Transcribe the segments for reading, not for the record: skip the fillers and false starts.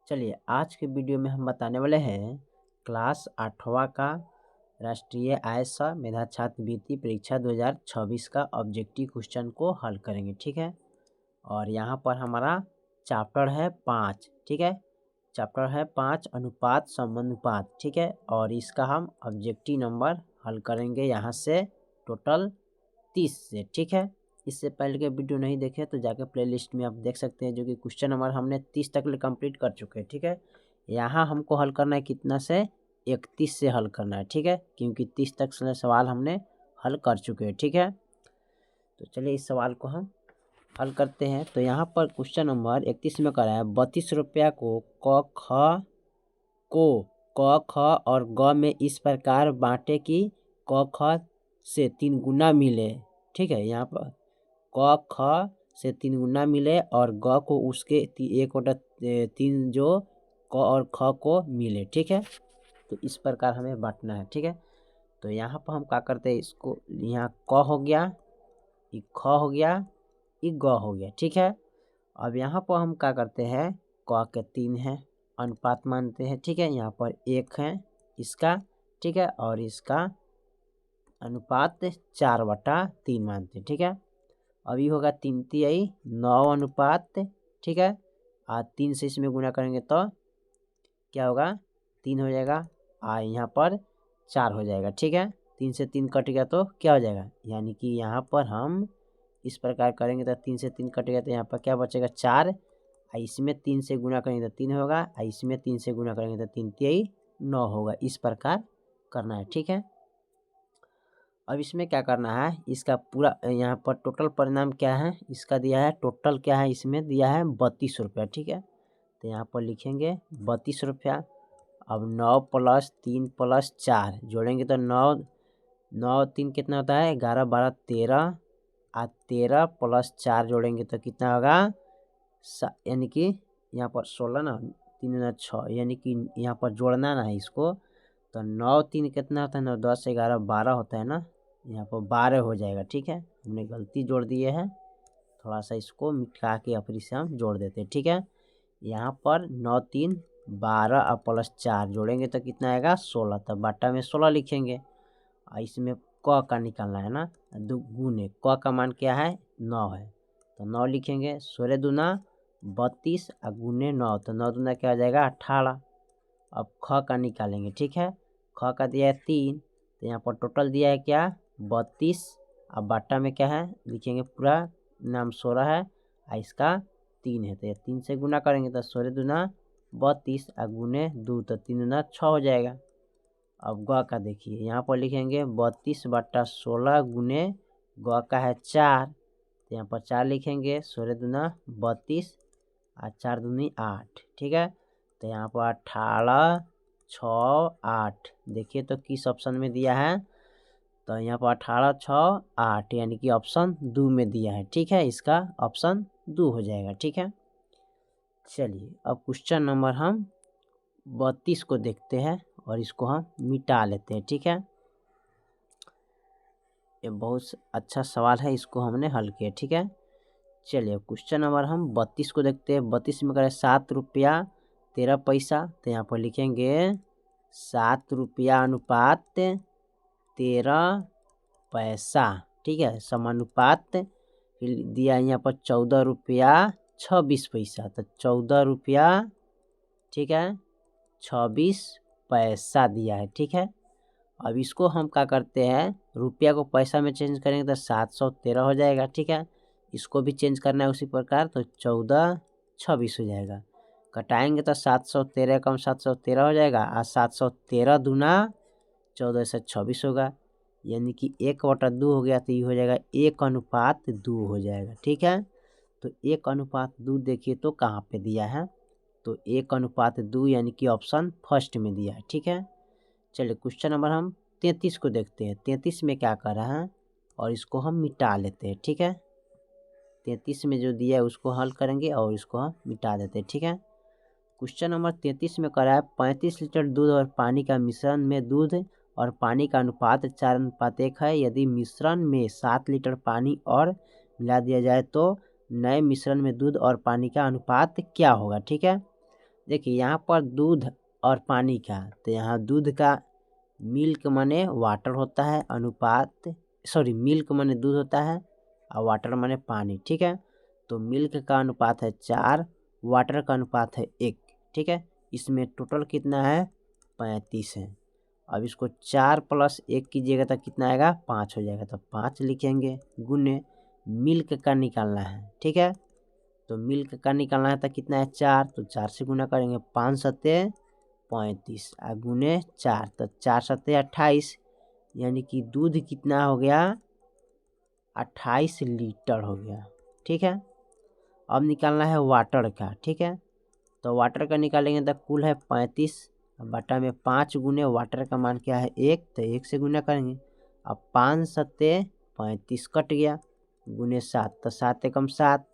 चलिए आज के वीडियो में हम बताने वाले हैं क्लास 8वां का राष्ट्रीय आय सह मेधा छात्रवृत्ति परीक्षा 2026 का ऑब्जेक्टिव क्वेश्चन को हल करेंगे। ठीक है, और यहाँ पर हमारा चैप्टर है 5। ठीक है, चैप्टर है 5 अनुपात समानुपात। ठीक है, और इसका हम ऑब्जेक्टिव नंबर हल करेंगे यहाँ से टोटल 30 से। ठीक है, इससे पहले के वीडियो नहीं देखे तो जाकर प्लेलिस्ट में आप देख सकते हैं, जो कि क्वेश्चन नंबर हमने 30 तक कंप्लीट कर चुके हैं। ठीक है, यहाँ हमको हल करना है कितना से 31 से हल करना है। ठीक है, क्योंकि 30 तक सवाल हमने हल कर चुके हैं। ठीक है, तो चलिए इस सवाल को हम हल करते हैं। तो यहाँ पर क्वेश्चन नंबर 31 में करा है 32 रुपया को क ख और ग में इस प्रकार बांटे कि क ख से 3 गुना मिले। ठीक है, यहाँ पर क ख से 3 गुना मिले और ग को उसके 1/3 जो क और ख को मिले। ठीक है, तो इस प्रकार हमें बांटना है। ठीक है, तो यहाँ पर हम क्या करते हैं, इसको यहाँ क हो गया, ये ख हो गया, ये ग हो गया। ठीक है, अब यहाँ पर हम क्या करते हैं, क के 3 है, अनुपात मानते हैं। ठीक है, यहाँ पर 1 है इसका। ठीक है, और इसका अनुपात 4/3 मानते हैं। ठीक है, अभी होगा 3 तिहाई 9 अनुपात। ठीक है, और 3 से इसमें गुना करेंगे तो क्या होगा, 3 हो जाएगा, और यहाँ पर 4 हो जाएगा। ठीक है, 3 से 3 कट गया तो क्या हो जाएगा, यानी कि यहाँ पर हम इस प्रकार करेंगे तो 3 से 3 कट गया तो यहाँ पर क्या बचेगा 4, और इसमें 3 से गुना करेंगे तो 3 होगा, और इसमें 3 से गुना करेंगे तो 3 तिहाई 9 होगा। इस प्रकार करना है। ठीक है, अब इसमें क्या करना है, इसका पूरा यहाँ पर टोटल परिणाम क्या है, इसका दिया है टोटल क्या है, इसमें दिया है 32 रुपया। ठीक है, तो यहाँ पर लिखेंगे 32 रुपया। अब 9 + 3 + 4 जोड़ेंगे तो 9 3 कितना होता है, 11 12 13, और 13 + 4 जोड़ेंगे तो कितना होगा, यानी कि यहाँ पर 16 ना, 3 ना 6, यानी कि यहाँ पर जोड़ना ना है इसको, तो 9 3 कितना होता है, 9 10 11 12 होता है ना, यहाँ पर 12 हो जाएगा। ठीक है, हमने गलती जोड़ दिए हैं, थोड़ा सा इसको मिटा के अपनी से हम जोड़ देते हैं। ठीक है, यहाँ पर 9 3 12 और +4 जोड़ेंगे तो कितना आएगा 16, तो बाटा में 16 लिखेंगे, और इसमें क का निकालना है ना, गुने क का मान क्या है 9 है, तो 9 लिखेंगे, 16 दूना 32 और गुने 9, तो 9 दूना क्या हो जाएगा 18। अब ख का निकालेंगे। ठीक है, ख का दिया है 3, तो यहाँ पर टोटल दिया है क्या 32, अब बाटा में क्या है लिखेंगे, पूरा नाम 16 है और इसका 3 है, तो ये 3 से गुना करेंगे तो 16 दूना 32 और गुने 2, तो 3 दूना 6 हो जाएगा। अब ग का देखिए, यहाँ पर लिखेंगे 32/16 गुने ग का है 4, तो यहाँ पर 4 लिखेंगे, 16 दूना 32 और 4 दूनी 8। ठीक है, तो यहाँ पर 18 6 8, देखिए तो किस ऑप्शन में दिया है, तो यहाँ पर 18 6 8, यानी कि ऑप्शन 2 में दिया है। ठीक है, इसका ऑप्शन 2 हो जाएगा। ठीक है, चलिए अब क्वेश्चन नंबर हम 32 को देखते हैं और इसको हम मिटा लेते हैं। ठीक है, ये बहुत अच्छा सवाल है, इसको हमने हल किया। ठीक है, चलिए क्वेश्चन नंबर हम 32 को देखते हैं। 32 में करें 7 रुपया 13 पैसा, तो यहाँ पर लिखेंगे 7 रुपया अनुपात 13 पैसा। ठीक है, समानुपात, फिर दिया यहाँ पर 14 रुपया 26 पैसा, तो 14 रुपया, ठीक है 26 पैसा दिया है। ठीक है, अब इसको हम क्या करते हैं, रुपया को पैसा में चेंज करेंगे तो 713 हो जाएगा। ठीक है, इसको भी चेंज करना है उसी प्रकार, तो 14 26 हो जाएगा, कटाएंगे तो 713 कम 713 हो जाएगा, और 713 दूना 14 से 26 होगा, यानी कि 1/2 हो गया, तो ये हो जाएगा 1:2 हो जाएगा। ठीक है, तो 1:2 देखिए तो कहाँ पे दिया है, तो 1:2 यानी कि ऑप्शन फर्स्ट में दिया है। ठीक है, चलिए क्वेश्चन नंबर हम 33 को देखते हैं। 33 में क्या कर रहा है, और इसको हम मिटा लेते हैं। ठीक है, 33 में जो दिया है उसको हल करेंगे और इसको हम मिटा देते हैं। ठीक है, क्वेश्चन नंबर 33 में करा है 35 लीटर दूध और पानी का मिश्रण में दूध और पानी का अनुपात 4:1 है। यदि मिश्रण में 7 लीटर पानी और मिला दिया जाए तो नए मिश्रण में दूध और पानी का अनुपात क्या होगा। ठीक है, देखिए यहाँ पर दूध और पानी का, तो यहाँ दूध का मिल्क माने वाटर होता है, अनुपात सॉरी मिल्क माने दूध होता है और वाटर माने पानी, ठीक है। तो मिल्क का अनुपात है 4, वाटर का अनुपात है 1, ठीक है। इसमें टोटल कितना है 35 है। अब इसको 4 + 1 कीजिएगा तो कितना आएगा 5 हो जाएगा, तो 5 लिखेंगे गुने मिल्क का निकालना है, ठीक है। तो मिल्क का निकालना है तो कितना है 4, तो 4 से गुना करेंगे 5 सत्ते 35 और गुने 4, तो 4 सत्ते 28, यानी कि दूध कितना हो गया 28 लीटर हो गया, ठीक है। अब निकालना है वाटर का, ठीक है। तो वाटर का निकालेंगे तो कुल है 35 बटा में 5 गुने वाटर का मान क्या है 1, तो 1 से गुना करेंगे। अब 5 सत्ते 35 कट गया गुने 7, तो 7 एकम 7।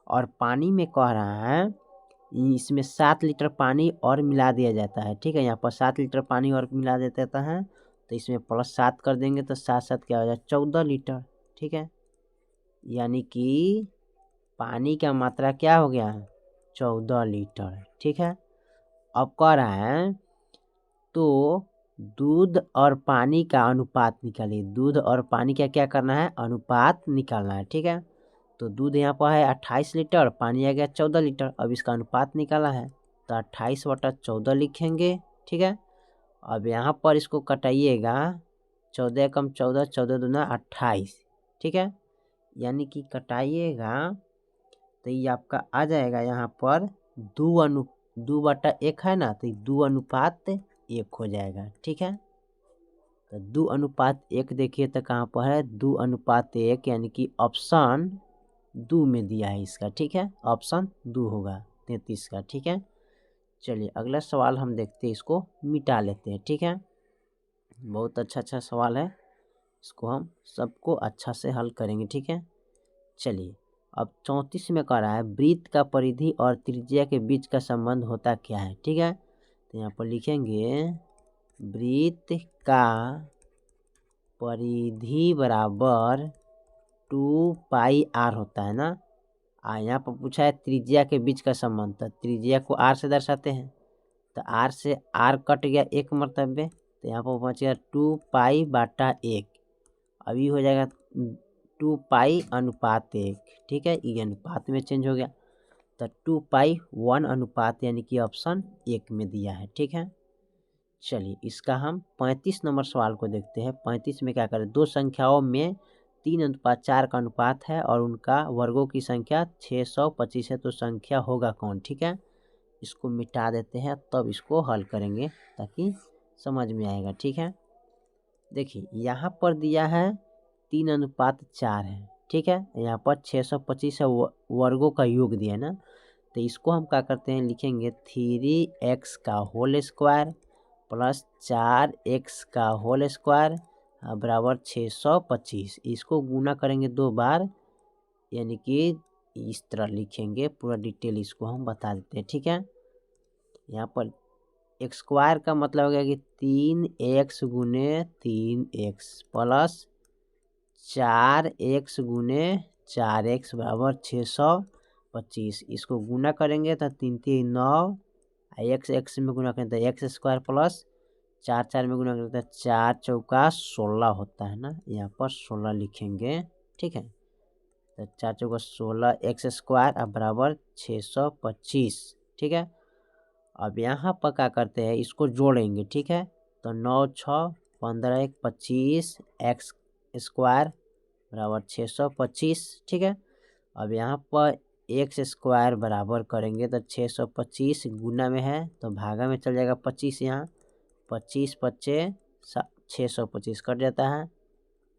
और पानी में कह रहा है इसमें 7 लीटर पानी और मिला दिया जाता है, ठीक है। यहाँ पर 7 लीटर पानी और मिला देता है, तो इसमें +7 कर देंगे तो 7 क्या हो जाए 14 लीटर, ठीक है। यानी कि पानी का मात्रा क्या हो गया 14 लीटर, ठीक है। अब कह रहा है तो दूध और पानी का अनुपात निकालिए। दूध और पानी का क्या करना है अनुपात निकालना है, ठीक है। तो दूध यहाँ पर है 28 लीटर, पानी आ गया 14 लीटर। अब इसका अनुपात निकाला है तो 28/14 लिखेंगे, ठीक है। अब यहाँ पर इसको कटाइएगा 14 कम 14, 14 दूना 28, ठीक है। यानी कि कटाइएगा तो ये आपका आ जाएगा यहाँ पर 2/1 है ना, तो 2:1 हो जाएगा, ठीक है। तो 2:1 देखिए तो कहाँ पर है 2:1, यानी कि ऑप्शन 2 में दिया है इसका, ठीक है। ऑप्शन 2 होगा 33 का, ठीक है। चलिए अगला सवाल हम देखते हैं, इसको मिटा लेते हैं, ठीक है। बहुत अच्छा सवाल है, इसको हम सबको अच्छा से हल करेंगे, ठीक है। चलिए अब 34 में कह रहा है वृत्त का परिधि और त्रिज्या के बीच का संबंध होता क्या है, ठीक है। तो यहाँ पर लिखेंगे वृत्त का परिधि बराबर 2πr होता है ना। यहाँ पर पूछा है त्रिज्या के बीच का संबंध, तो त्रिज्या को r से दर्शाते हैं, तो r से r कट गया 1 मरतबे, तो यहाँ पर बच गया 2π/1। अभी हो जाएगा 2π/1, ठीक है। ये अनुपात में चेंज हो गया, तो 2π/1 यानी कि ऑप्शन 1 में दिया है, ठीक है। चलिए इसका हम 35 नंबर सवाल को देखते हैं। 35 में क्या करें, दो संख्याओं में 3:4 का अनुपात है और उनका वर्गों की संख्या 625 है, तो संख्या होगा कौन, ठीक है। इसको मिटा देते हैं तब इसको हल करेंगे ताकि समझ में आएगा, ठीक है। देखिए यहाँ पर दिया है 3:4 है, ठीक है। यहाँ पर 625 वर्गों का योग दिया है ना, तो इसको हम क्या करते हैं लिखेंगे 3x का होल स्क्वायर प्लस 4x का होल स्क्वायर बराबर 625। इसको गुना करेंगे 2 बार, यानी कि इस तरह लिखेंगे, पूरा डिटेल इसको हम बता देते हैं, ठीक है। यहाँ पर एक्स स्क्वायर का मतलब हो गया कि 3x गुने 3x प्लस 4x गुने 4x बराबर 625। इसको गुना करेंगे तो 3 3 9, x में गुना करें तो एक्स स्क्वायर प्लस 4 4 में गुना करें तो 4 चौका 16 होता है ना, यहाँ पर 16 लिखेंगे, ठीक है। तो 4 चौका 16 एक्स स्क्वायर बराबर 625, ठीक है। अब यहाँ पर क्या करते हैं इसको जोड़ेंगे, ठीक है। तो 9 6 15 1 25 एक्स स्क्वायर बराबर 625, ठीक है। अब यहाँ पर एक्स स्क्वायर बराबर करेंगे तो 625 गुना में है तो भागा में चल जाएगा 25, यहाँ 25 25 625 कट जाता है।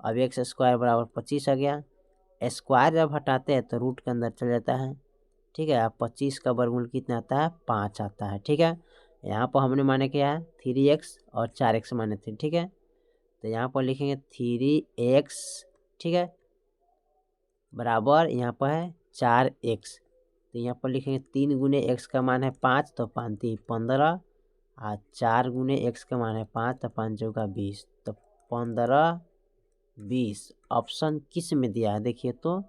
अब एक्स स्क्वायर बराबर 25 आ गया। स्क्वायर जब हटाते हैं तो रूट के अंदर चल जाता है, ठीक है। अब 25 का वर्गमूल कितना आता है 5 आता है, ठीक है। यहाँ पर हमने माने क्या है 3x और 4x माने थे, ठीक है। तो यहाँ पर लिखेंगे 3x, ठीक है, बराबर यहाँ पर है 4x। तो यहाँ पर लिखेंगे 3 गुने x का मान है 5, तो 5 3 15 और 4 गुने x का मान है 5, तो 5 चौका 20, तो 15 20 ऑप्शन किस में दिया है देखिए तो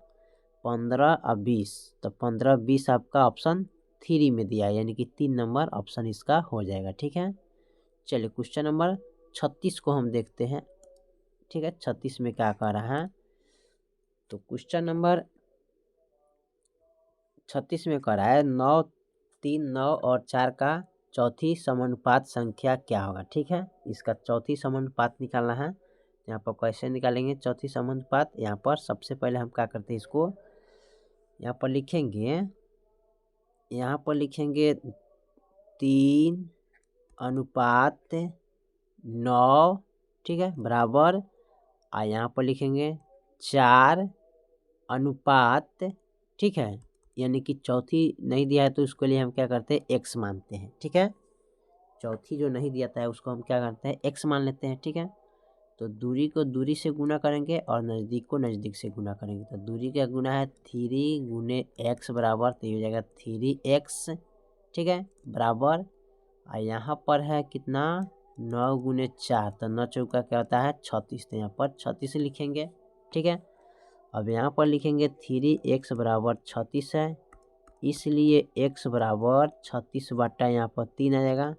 15 और 20, तो 15 20 आपका ऑप्शन 3 में दिया है, यानी कि 3 नंबर ऑप्शन इसका हो जाएगा। ठीक है, चलिए क्वेश्चन नंबर 36 को हम देखते हैं। ठीक है, 36 में क्या कह रहा है, तो क्वेश्चन नंबर 36 में कह रहा है 9, 3, 9 और 4 का चौथी समानुपात संख्या क्या होगा। ठीक है, इसका चौथी समानुपात निकालना है। यहाँ पर कैसे निकालेंगे चौथी समानुपात, यहाँ पर सबसे पहले हम क्या करते हैं, इसको यहाँ पर लिखेंगे, यहाँ पर लिखेंगे 3 अनुपात 9, ठीक है, बराबर, और यहाँ पर लिखेंगे 4 अनुपात, ठीक है, यानी कि चौथी नहीं दिया है तो उसके लिए हम क्या करते हैं, x मानते हैं। ठीक है, चौथी जो नहीं दिया था उसको हम क्या करते हैं, x मान लेते हैं। ठीक है, तो दूरी को दूरी से गुना करेंगे और नज़दीक को नज़दीक से गुना करेंगे। तो दूरी का गुना है 3 गुने x बराबर, तो ये हो जाएगा 3x। ठीक है, बराबर, और यहाँ पर है कितना, 9 गुने 4, तो 9 चौका क्या होता है 36, तो यहाँ पर 36 लिखेंगे। ठीक है, अब यहाँ पर लिखेंगे 3x बराबर 36 है, इसलिए x बराबर 36 बटा यहाँ पर 3 आ जाएगा,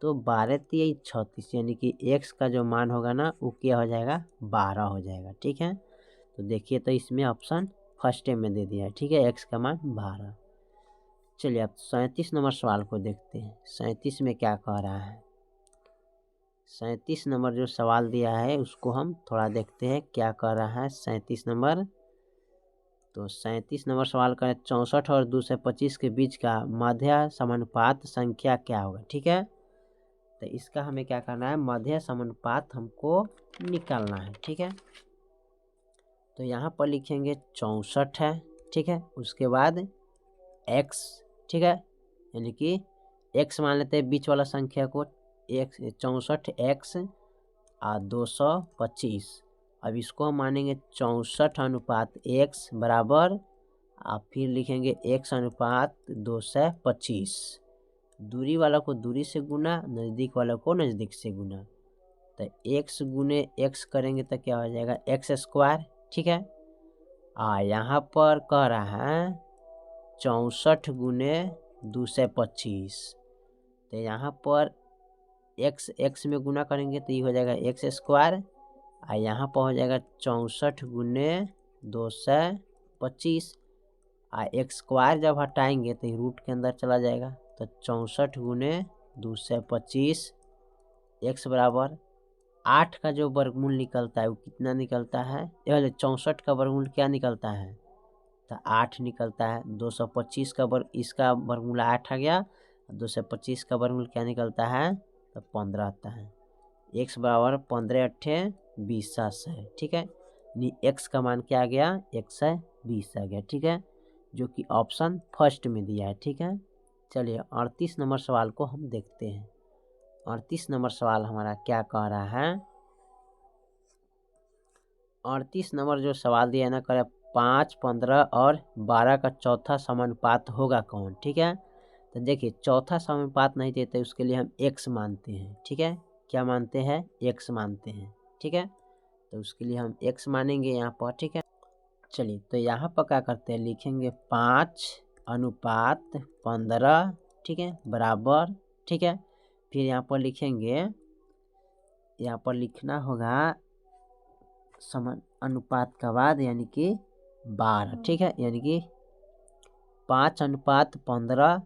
तो 12 3 36, यानी कि x का जो मान होगा ना वो क्या हो जाएगा, 12 हो जाएगा। ठीक है, तो देखिए तो इसमें ऑप्शन फर्स्ट में दे दिया है। ठीक है, x का मान 12। चलिए अब 37 नंबर सवाल को देखते हैं। 37 में क्या कह रहा है, 37 नंबर जो सवाल दिया है उसको हम थोड़ा देखते हैं क्या कह रहा है 37 नंबर। तो 37 नंबर सवाल का 64 और 225 के बीच का मध्य समानुपात संख्या क्या होगा। ठीक है, तो इसका हमें क्या करना है, मध्य समानुपात हमको निकालना है। ठीक है, तो यहाँ पर लिखेंगे 64 है। ठीक है, उसके बाद x, ठीक है, यानी कि x मान लेते हैं बीच वाला संख्या को, 64x और 225। अब इसको हम मानेंगे 64 अनुपात x बराबर, आप फिर लिखेंगे x अनुपात 225। दूरी वाला को दूरी से गुना, नज़दीक वाला को नज़दीक से गुना, तो x गुने x करेंगे तो क्या हो जाएगा, x स्क्वायर। ठीक है, यहाँ पर कह रहा है 64 गुने 225, तो यहाँ पर x में गुना करेंगे तो ये हो जाएगा x स्क्वायर, और यहाँ पर हो जाएगा 64 गुने 225, और x स्क्वायर जब हटाएंगे तो ये रूट के अंदर चला जाएगा, तो 64 गुने 225 x बराबर 8 का जो वर्गमूल निकलता है वो कितना निकलता है, 64 का वर्गमूल क्या निकलता है, तो 8 निकलता है। 225 का इसका वर्गमूल 8 आ गया, 225 का वर्गमूल क्या निकलता है, तो 15 आता है। x बराबर 15 8 20 7 है। ठीक है, x का मान क्या आ गया, 120 आ गया। ठीक है, जो कि ऑप्शन फर्स्ट में दिया है। ठीक है, चलिए 38 नंबर सवाल को हम देखते हैं। 38 नंबर सवाल हमारा क्या कह रहा है, 38 नंबर जो सवाल दिया है ना, करे 5, 15 और 12 का चौथा समानुपात होगा कौन। ठीक है, तो देखिए चौथा समानुपात नहीं देते उसके लिए हम x मानते हैं। ठीक है, क्या मानते हैं, x मानते हैं। ठीक है, तो उसके लिए हम x मानेंगे यहाँ पर। ठीक है, चलिए तो यहाँ पर क्या करते हैं, लिखेंगे 5 अनुपात 15, ठीक है, बराबर। ठीक है, फिर यहाँ पर लिखेंगे, यहाँ पर लिखना होगा समान अनुपात का बाद यानी कि 12। ठीक है, यानी कि 5 अनुपात 15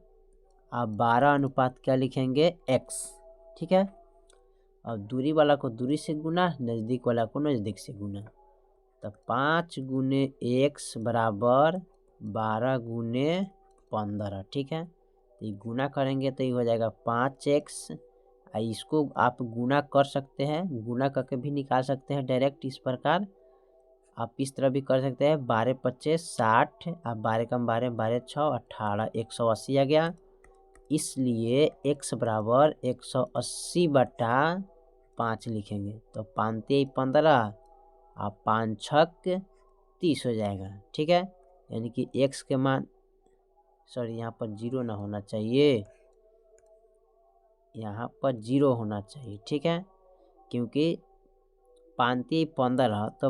अब 12 अनुपात क्या लिखेंगे, x। ठीक है, अब दूरी वाला को दूरी से गुना, नज़दीक वाला को नज़दीक से गुना, तो 5 गुने x बराबर 12 गुने 15। ठीक है, तो ये गुना करेंगे तो ये हो जाएगा 5x, इसको आप गुना कर सकते हैं, गुना करके भी निकाल सकते हैं डायरेक्ट इस प्रकार, आप इस तरह भी कर सकते हैं। 12 25 60, अब 12 कम 12 12 6 18, 180 आ गया, इसलिए x बराबर 180 बटा 5 लिखेंगे, तो 5 15 और 5 6 30 हो जाएगा। ठीक है, यानी कि x के मान, सॉरी यहाँ पर 0 ना होना चाहिए, यहाँ पर 0 होना चाहिए। ठीक है, क्योंकि 5 15 तो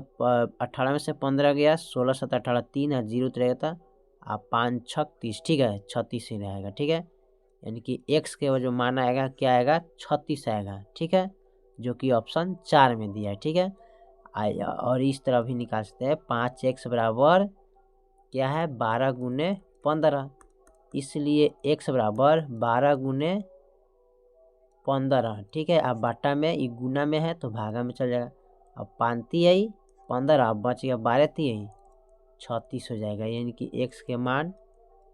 18 में से 15 गया, 16 7 18 3 और 0 तो रहेगा, आप 5 छक 30, ठीक है, 36 ही रहेगा, ठीक है। यानी कि x के जो मान आएगा क्या आएगा, 36 आएगा, ठीक है, जो कि ऑप्शन 4 में दिया है, ठीक है। और इस तरह भी निकाल सकते हैं, 5x बराबर क्या है, 12 गुने 15, इसलिए x बराबर 12 गुने 15, ठीक है। अब बाटा में ये गुना में है तो भागा में चल जाएगा। अब 5 आई 15, अब बच गया 12 3 36 हो जाएगा, यानी कि x के मान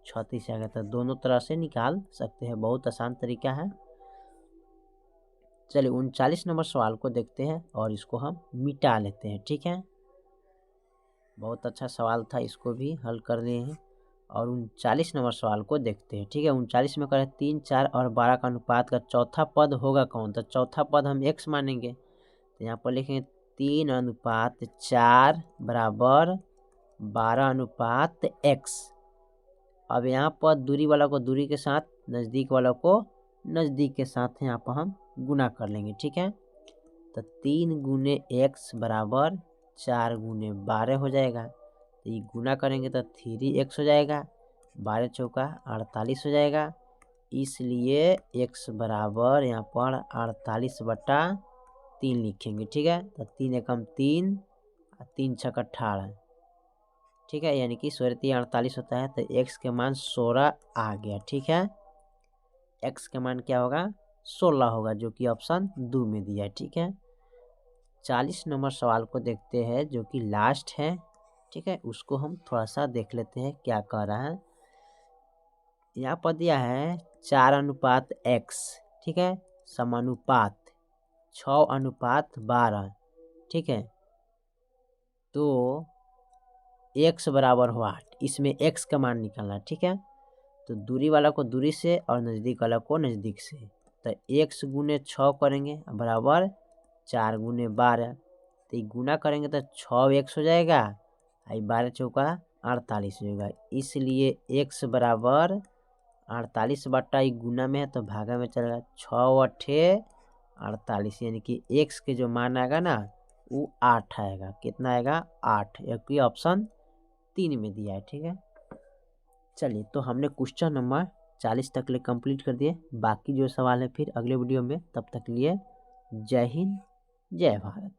36 आएगा। तो दोनों तरह से निकाल सकते हैं, बहुत आसान तरीका है। चलिए 39 नंबर सवाल को देखते हैं और इसको हम मिटा लेते हैं, ठीक है। बहुत अच्छा सवाल था, इसको भी हल कर लिए हैं। और 39 नंबर सवाल को देखते हैं, ठीक है। 39 में करें 3, 4 और 12 का अनुपात का चौथा पद होगा कौन, तो चौथा पद हम x मानेंगे, तो यहाँ पर लिखेंगे 3 अनुपात 4 बराबर 12 अनुपात x। अब यहाँ पर दूरी वाला को दूरी के साथ, नज़दीक वाला को नज़दीक के साथ यहाँ पर हम गुना कर लेंगे, ठीक है। तो 3 गुने x बराबर 4 गुने 12 हो जाएगा, तो ये गुना करेंगे तो 3x हो जाएगा, 12 चौका 48 हो जाएगा, इसलिए x बराबर यहाँ पर 48/3 लिखेंगे, ठीक है। तो 3 एकम 3, 3 छक 18, ठीक है, यानी कि 16 3 48 होता है, तो x के मान 16 आ गया, ठीक है। x के मान क्या होगा, 16 होगा, जो कि ऑप्शन 2 में दिया है, ठीक है। 40 नंबर सवाल को देखते हैं, जो कि लास्ट है, ठीक है। उसको हम थोड़ा सा देख लेते हैं क्या कह रहा है। यहाँ पर दिया है 4 अनुपात x, ठीक है, समानुपात 6 अनुपात 12, ठीक है। तो x बराबर हो 8, इसमें x का मान निकालना, ठीक है। तो दूरी वाला को दूरी से और नज़दीक वाला को नज़दीक से, तो x गुने 6 करेंगे बराबर 4 गुने 12, तो ये गुना करेंगे तो 6x हो जाएगा, 12 चौका 48 हो जाएगा, इसलिए x बराबर 48/, गुना में है तो भागा में चलेगा, 6 8 48, यानी कि x के जो मान आएगा ना वो 8 आएगा, कितना आएगा 8, क्योंकि ऑप्शन 3 में दिया है, ठीक है। चलिए तो हमने क्वेश्चन नंबर 40 तक ले कंप्लीट कर दिए, बाकी जो सवाल है फिर अगले वीडियो में, तब तक लिए जय हिंद जय भारत।